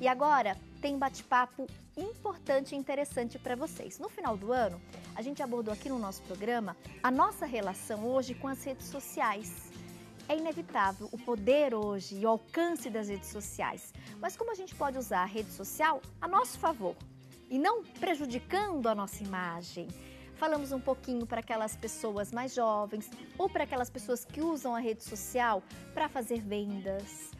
E agora tem um bate-papo importante e interessante para vocês. No final do ano, a gente abordou aqui no nosso programa a nossa relação hoje com as redes sociais. É inevitável o poder hoje e o alcance das redes sociais. Mas como a gente pode usar a rede social a nosso favor e não prejudicando a nossa imagem? Falamos um pouquinho para aquelas pessoas mais jovens ou para aquelas pessoas que usam a rede social para fazer vendas,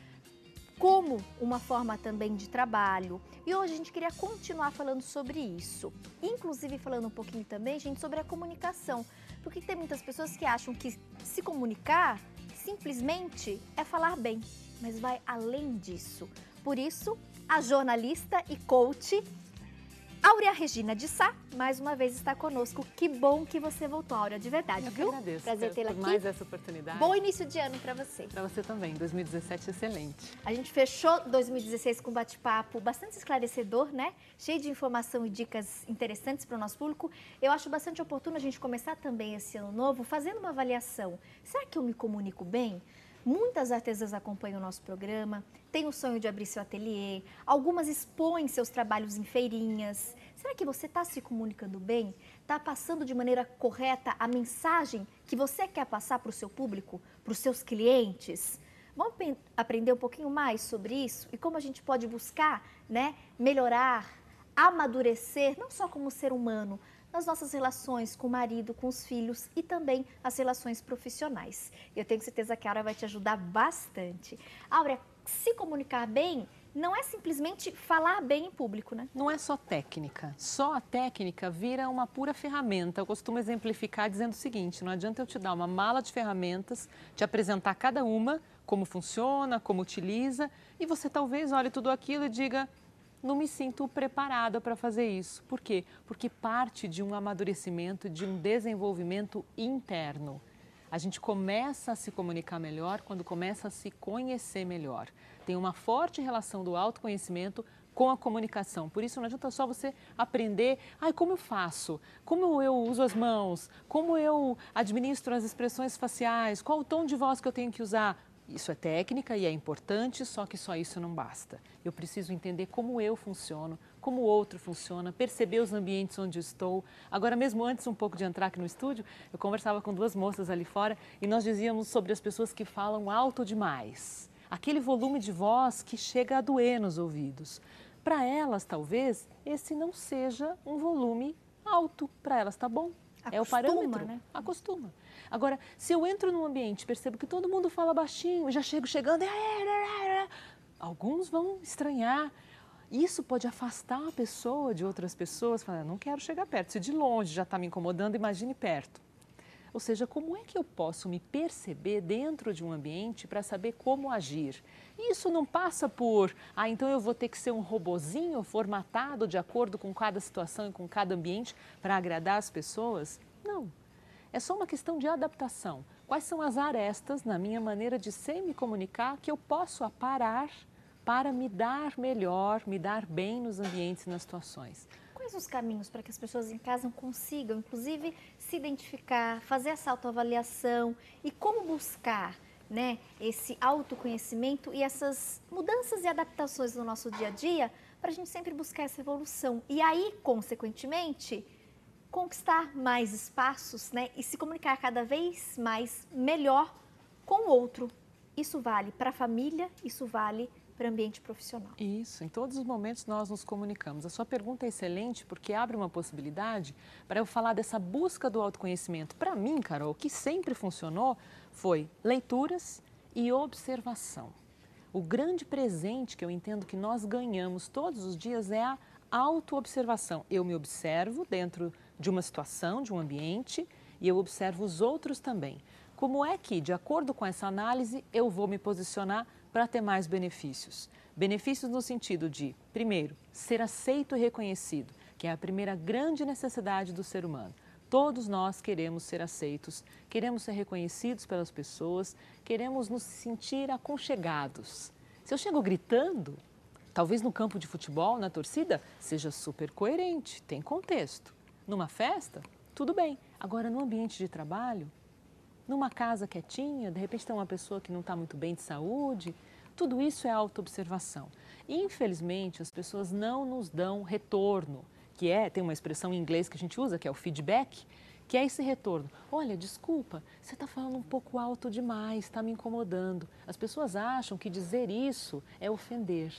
como uma forma também de trabalho. E hoje a gente queria continuar falando sobre isso. Inclusive falando um pouquinho também, gente, sobre a comunicação. Porque tem muitas pessoas que acham que se comunicar simplesmente é falar bem, mas vai além disso. Por isso, a jornalista e coach Áurea Regina de Sá, mais uma vez está conosco. Que bom que você voltou, Áurea, de verdade, viu? Eu agradeço, prazer tê-la aqui. Por mais essa oportunidade. Bom início de ano para você. Para você também, 2017 excelente. A gente fechou 2016 com um bate-papo bastante esclarecedor, né? Cheio de informação e dicas interessantes para o nosso público. Eu acho bastante oportuno a gente começar também esse ano novo fazendo uma avaliação. Será que eu me comunico bem? Muitas artesãs acompanham o nosso programa, têm o sonho de abrir seu ateliê, algumas expõem seus trabalhos em feirinhas. Será que você está se comunicando bem? Está passando de maneira correta a mensagem que você quer passar para o seu público, para os seus clientes? Vamos aprender um pouquinho mais sobre isso e como a gente pode buscar, né, melhorar, amadurecer, não só como ser humano, nas nossas relações com o marido, com os filhos e também as relações profissionais. Eu tenho certeza que a Áurea vai te ajudar bastante. Áurea, se comunicar bem não é simplesmente falar bem em público, né? Não é só técnica. Só a técnica vira uma pura ferramenta. Eu costumo exemplificar dizendo o seguinte: não adianta eu te dar uma mala de ferramentas, te apresentar cada uma, como funciona, como utiliza, e você talvez olhe tudo aquilo e diga: não me sinto preparada para fazer isso. Por quê? Porque parte de um amadurecimento, de um desenvolvimento interno. A gente começa a se comunicar melhor quando começa a se conhecer melhor. Tem uma forte relação do autoconhecimento com a comunicação. Por isso não adianta só você aprender, como eu faço, como eu uso as mãos, como eu administro as expressões faciais, qual o tom de voz que eu tenho que usar. Isso é técnica e é importante, só que só isso não basta. Eu preciso entender como eu funciono, como o outro funciona, perceber os ambientes onde eu estou. Agora mesmo, antes um pouco de entrar aqui no estúdio, eu conversava com duas moças ali fora e nós dizíamos sobre as pessoas que falam alto demais. Aquele volume de voz que chega a doer nos ouvidos. Para elas, talvez, esse não seja um volume alto. Para elas está bom. É o parâmetro, né? Acostuma. Agora, se eu entro num ambiente e percebo que todo mundo fala baixinho, já chego chegando, alguns vão estranhar. Isso pode afastar a pessoa de outras pessoas, falando, não quero chegar perto. Se de longe já está me incomodando, imagine perto. Ou seja, como é que eu posso me perceber dentro de um ambiente para saber como agir? Isso não passa por, então eu vou ter que ser um robozinho formatado de acordo com cada situação e com cada ambiente para agradar as pessoas? Não. É só uma questão de adaptação. Quais são as arestas na minha maneira de ser e me comunicar que eu posso aparar para me dar melhor, me dar bem nos ambientes e nas situações? Quais os caminhos para que as pessoas em casa consigam, inclusive, se identificar, fazer essa autoavaliação e como buscar, né, esse autoconhecimento e essas mudanças e adaptações no nosso dia a dia para a gente sempre buscar essa evolução e aí, consequentemente, conquistar mais espaços, né, e se comunicar cada vez mais melhor com o outro. Isso vale para a família, isso vale para o ambiente profissional. Isso, em todos os momentos nós nos comunicamos. A sua pergunta é excelente porque abre uma possibilidade para eu falar dessa busca do autoconhecimento. Para mim, Carol, o que sempre funcionou foi leituras e observação. O grande presente que eu entendo que nós ganhamos todos os dias é a autoobservação. Eu me observo dentro de uma situação, de um ambiente, e eu observo os outros também. Como é que, de acordo com essa análise, eu vou me posicionar para ter mais benefícios? Benefícios no sentido de, primeiro, ser aceito e reconhecido, que é a primeira grande necessidade do ser humano. Todos nós queremos ser aceitos, queremos ser reconhecidos pelas pessoas, queremos nos sentir aconchegados. Se eu chego gritando, talvez no campo de futebol, na torcida, seja super coerente, tem contexto. Numa festa, tudo bem. Agora, no ambiente de trabalho, numa casa quietinha, de repente tem uma pessoa que não está muito bem de saúde, Tudo isso é autoobservação. E, infelizmente, as pessoas não nos dão retorno, tem uma expressão em inglês que a gente usa, que é o feedback, que é esse retorno. Olha, desculpa, você está falando um pouco alto demais, está me incomodando. As pessoas acham que dizer isso é ofender.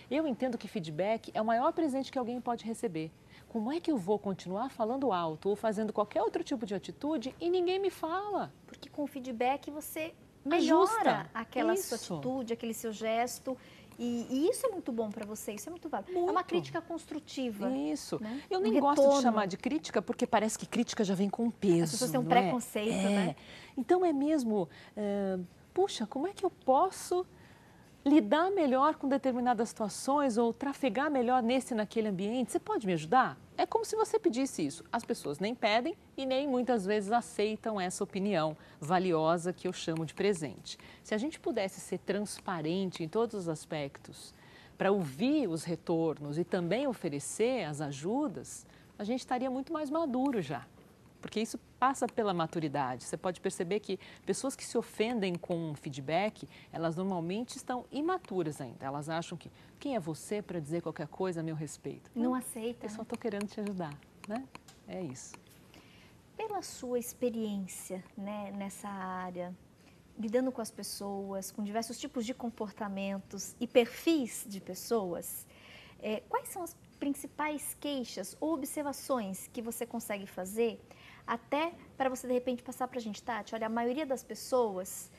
Eu entendo que feedback é o maior presente que alguém pode receber. Como é que eu vou continuar falando alto ou fazendo qualquer outro tipo de atitude e ninguém me fala? Porque com o feedback você melhora aquela isso. sua atitude, aquele seu gesto. E isso é muito bom para você, isso é muito válido. Muito. É uma crítica construtiva. Isso. Né? Eu nem gosto de chamar de crítica porque parece que crítica já vem com peso. As pessoas têm um não preconceito, né? Então é mesmo, puxa, como é que eu posso lidar melhor com determinadas situações ou trafegar melhor nesse e naquele ambiente? Você pode me ajudar? É como se você pedisse isso. As pessoas nem pedem e nem muitas vezes aceitam essa opinião valiosa que eu chamo de presente. Se a gente pudesse ser transparente em todos os aspectos para ouvir os retornos e também oferecer as ajudas, a gente estaria muito mais maduro já. Porque isso passa pela maturidade. Você pode perceber que pessoas que se ofendem com feedback, elas normalmente estão imaturas ainda. Elas acham que, quem é você para dizer qualquer coisa a meu respeito? Não aceita. Eu só estou querendo te ajudar, né? É isso. Pela sua experiência, né, nessa área, lidando com as pessoas, com diversos tipos de comportamentos e perfis de pessoas, quais são as principais queixas ou observações que você consegue fazer até para você de repente passar para a gente, Tati, olha, a maioria das pessoas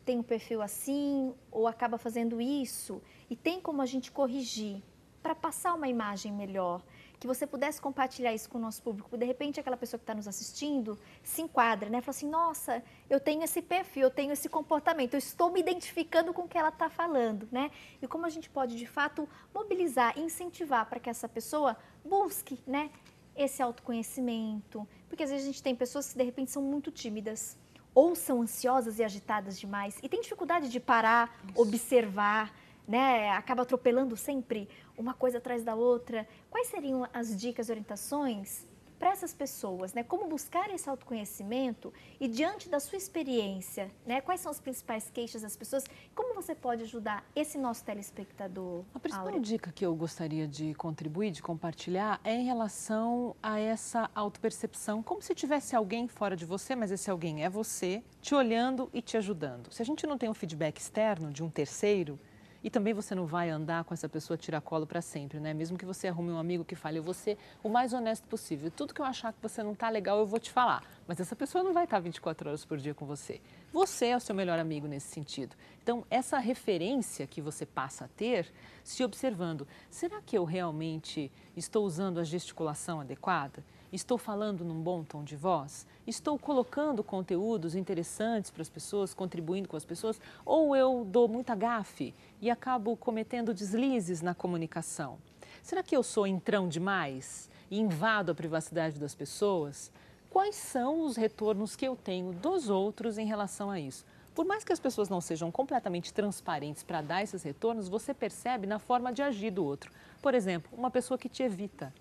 tem um perfil assim ou acaba fazendo isso e tem como a gente corrigir para passar uma imagem melhor, que você pudesse compartilhar isso com o nosso público, de repente aquela pessoa que está nos assistindo se enquadra, né? Fala assim, nossa, eu tenho esse perfil, eu tenho esse comportamento, eu estou me identificando com o que ela está falando, né? E como a gente pode, de fato, mobilizar, incentivar para que essa pessoa busque, né, esse autoconhecimento, porque às vezes a gente tem pessoas que de repente são muito tímidas, ou são ansiosas e agitadas demais, e tem dificuldade de parar, observar, né? Acaba atropelando sempre uma coisa atrás da outra. Quais seriam as dicas e orientações para essas pessoas, né? Como buscar esse autoconhecimento e diante da sua experiência, né? Quais são as principais queixas das pessoas? Como você pode ajudar esse nosso telespectador? A principal Áurea? dica que eu gostaria de contribuir, de compartilhar, é em relação a essa autopercepção, como se tivesse alguém fora de você, mas esse alguém é você, te olhando e te ajudando. Se a gente não tem um feedback externo de um terceiro, e também você não vai andar com essa pessoa tiracolo para sempre, né? Mesmo que você arrume um amigo que fale, eu vou ser o mais honesto possível. Tudo que eu achar que você não está legal, eu vou te falar. Mas essa pessoa não vai estar 24 horas por dia com você. Você é o seu melhor amigo nesse sentido. Então, essa referência que você passa a ter, se observando, será que eu realmente estou usando a gesticulação adequada? Estou falando num bom tom de voz? Estou colocando conteúdos interessantes para as pessoas, contribuindo com as pessoas? Ou eu dou muita gafe e acabo cometendo deslizes na comunicação? Será que eu sou entrão demais e invado a privacidade das pessoas? Quais são os retornos que eu tenho dos outros em relação a isso? Por mais que as pessoas não sejam completamente transparentes para dar esses retornos, você percebe na forma de agir do outro. Por exemplo, uma pessoa que te evita.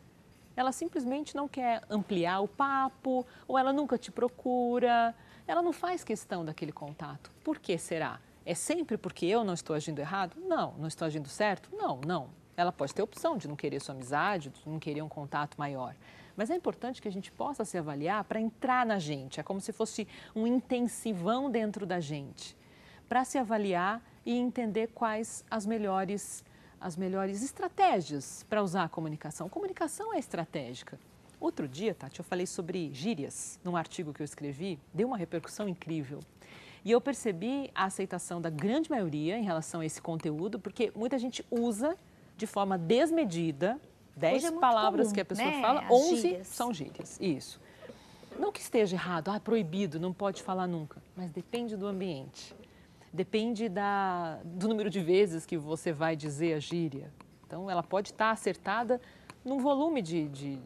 Ela simplesmente não quer ampliar o papo, ou ela nunca te procura, ela não faz questão daquele contato. Por que será? É sempre porque eu não estou agindo errado? Não. Não estou agindo certo? Não. Ela pode ter a opção de não querer sua amizade, de não querer um contato maior. Mas é importante que a gente possa se avaliar para entrar na gente. É como se fosse um intensivão dentro da gente, para se avaliar e entender quais as melhores estratégias para usar a comunicação. Comunicação é estratégica. Outro dia, Tati, eu falei sobre gírias num artigo que eu escrevi, deu uma repercussão incrível. E eu percebi a aceitação da grande maioria em relação a esse conteúdo, porque muita gente usa de forma desmedida, 10 palavras comum, que a pessoa fala, 11 gírias. São gírias. Isso. Não que esteja errado, proibido, não pode falar nunca, mas depende do ambiente. Depende do número de vezes que você vai dizer a gíria. Então, ela pode estar acertada num volume de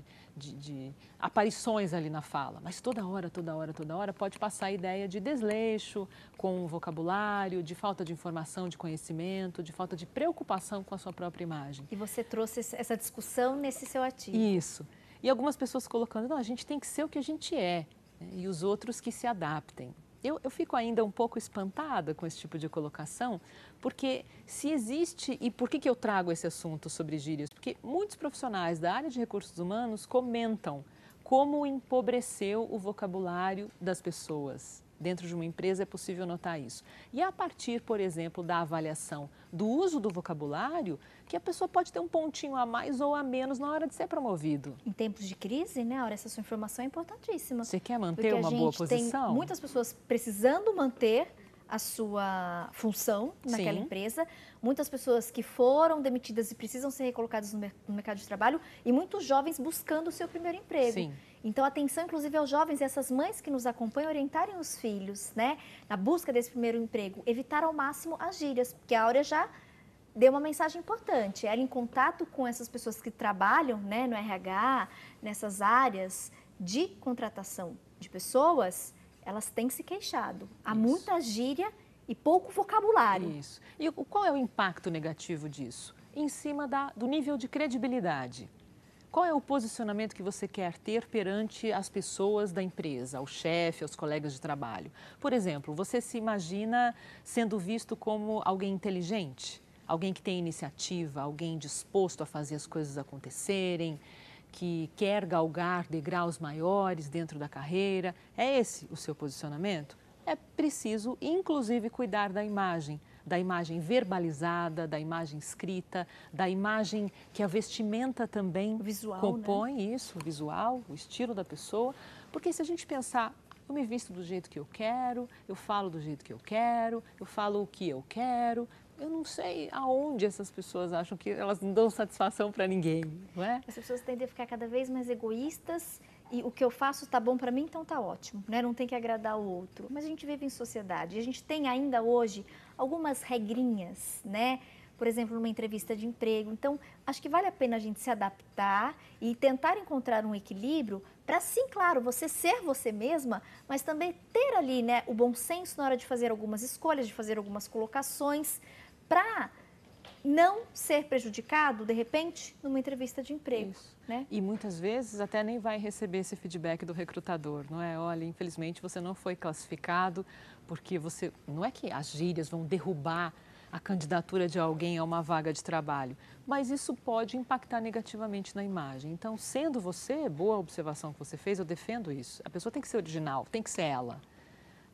aparições ali na fala, mas toda hora pode passar a ideia de desleixo com o vocabulário, de falta de informação, de conhecimento, de falta de preocupação com a sua própria imagem. E você trouxe essa discussão nesse seu artigo. Isso. E algumas pessoas colocando, não, a gente tem que ser o que a gente é, né? E os outros que se adaptem. Eu fico ainda um pouco espantada com esse tipo de colocação, porque se existe, e por que eu trago esse assunto sobre gírias? Porque muitos profissionais da área de recursos humanos comentam como empobreceu o vocabulário das pessoas. Dentro de uma empresa é possível notar isso. E a partir, por exemplo, da avaliação do uso do vocabulário, que a pessoa pode ter um pontinho a mais ou a menos na hora de ser promovido. Em tempos de crise, né, essa sua informação é importantíssima. Você quer manter uma boa posição? Tem muitas pessoas precisando manter a sua função naquela empresa, muitas pessoas que foram demitidas e precisam ser recolocadas no mercado de trabalho e muitos jovens buscando o seu primeiro emprego. Sim. Então, atenção, inclusive, aos jovens e essas mães que nos acompanham, orientarem os filhos, né, na busca desse primeiro emprego, evitar ao máximo as gírias, porque a Áurea já deu uma mensagem importante. Ela, em contato com essas pessoas que trabalham, né, no RH, nessas áreas de contratação de pessoas, elas têm se queixado. Há muita gíria e pouco vocabulário. Isso. E qual é o impacto negativo disso? Em cima do nível de credibilidade. Qual é o posicionamento que você quer ter perante as pessoas da empresa, ao chefe, aos colegas de trabalho? Por exemplo, você se imagina sendo visto como alguém inteligente? Alguém que tem iniciativa, alguém disposto a fazer as coisas acontecerem, que quer galgar degraus maiores dentro da carreira. É esse o seu posicionamento? É preciso, inclusive, cuidar da imagem verbalizada, da imagem escrita, da imagem que a vestimenta também visual, compõe, né? Isso, o visual, o estilo da pessoa. Porque se a gente pensar, eu me visto do jeito que eu quero, eu falo do jeito que eu quero, eu falo o que eu quero. Eu não sei aonde essas pessoas acham que elas não dão satisfação para ninguém, não é? As pessoas tendem a ficar cada vez mais egoístas e o que eu faço está bom para mim, então está ótimo, né? Não tem que agradar o outro. Mas a gente vive em sociedade e a gente tem ainda hoje algumas regrinhas, né? Por exemplo, numa entrevista de emprego. Então, acho que vale a pena a gente se adaptar e tentar encontrar um equilíbrio para, sim, claro, você ser você mesma, mas também ter ali, né, o bom senso na hora de fazer algumas escolhas, de fazer algumas colocações, para não ser prejudicado, de repente, numa entrevista de emprego. Isso. Né? E muitas vezes até nem vai receber esse feedback do recrutador, não é? Olha, infelizmente você não foi classificado porque você... Não é que as gírias vão derrubar a candidatura de alguém a uma vaga de trabalho, mas isso pode impactar negativamente na imagem. Então, sendo você, boa observação que você fez, eu defendo isso. A pessoa tem que ser original, tem que ser ela.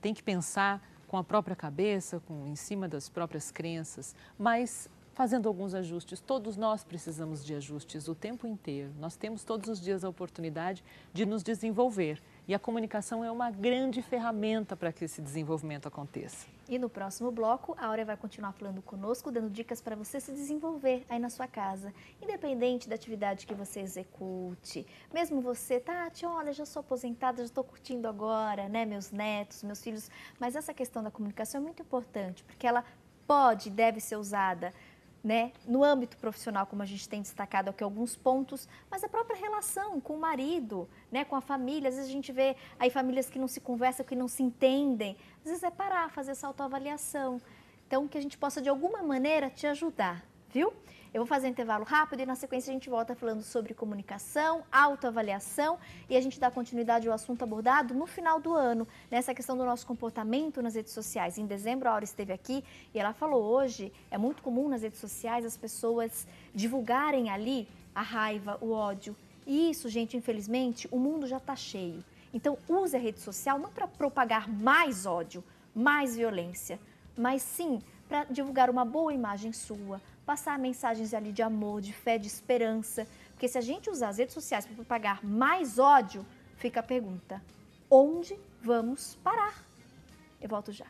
Tem que pensar com a própria cabeça, em cima das próprias crenças, mas fazendo alguns ajustes. Todos nós precisamos de ajustes o tempo inteiro. Nós temos todos os dias a oportunidade de nos desenvolver. E a comunicação é uma grande ferramenta para que esse desenvolvimento aconteça. E no próximo bloco, a Áurea vai continuar falando conosco, dando dicas para você se desenvolver aí na sua casa, independente da atividade que você execute. Mesmo você, Tati, olha, já sou aposentada, já estou curtindo agora, né, meus netos, meus filhos. Mas essa questão da comunicação é muito importante, porque ela pode e deve ser usada, né, no âmbito profissional, como a gente tem destacado aqui alguns pontos, mas a própria relação com o marido, né, com a família. Às vezes a gente vê aí famílias que não se conversam, que não se entendem. Às vezes é parar, fazer essa autoavaliação. Então, que a gente possa, de alguma maneira, te ajudar, viu? Eu vou fazer um intervalo rápido e, na sequência, a gente volta falando sobre comunicação, autoavaliação e a gente dá continuidade ao assunto abordado no final do ano, nessa questão do nosso comportamento nas redes sociais. Em dezembro, a Áurea esteve aqui e ela falou hoje, é muito comum nas redes sociais as pessoas divulgarem ali a raiva, o ódio. E isso, gente, infelizmente, o mundo já está cheio. Então, use a rede social não para propagar mais ódio, mais violência, mas sim para divulgar uma boa imagem sua, passar mensagens ali de amor, de fé, de esperança. Porque se a gente usar as redes sociais para propagar mais ódio, fica a pergunta: onde vamos parar? Eu volto já.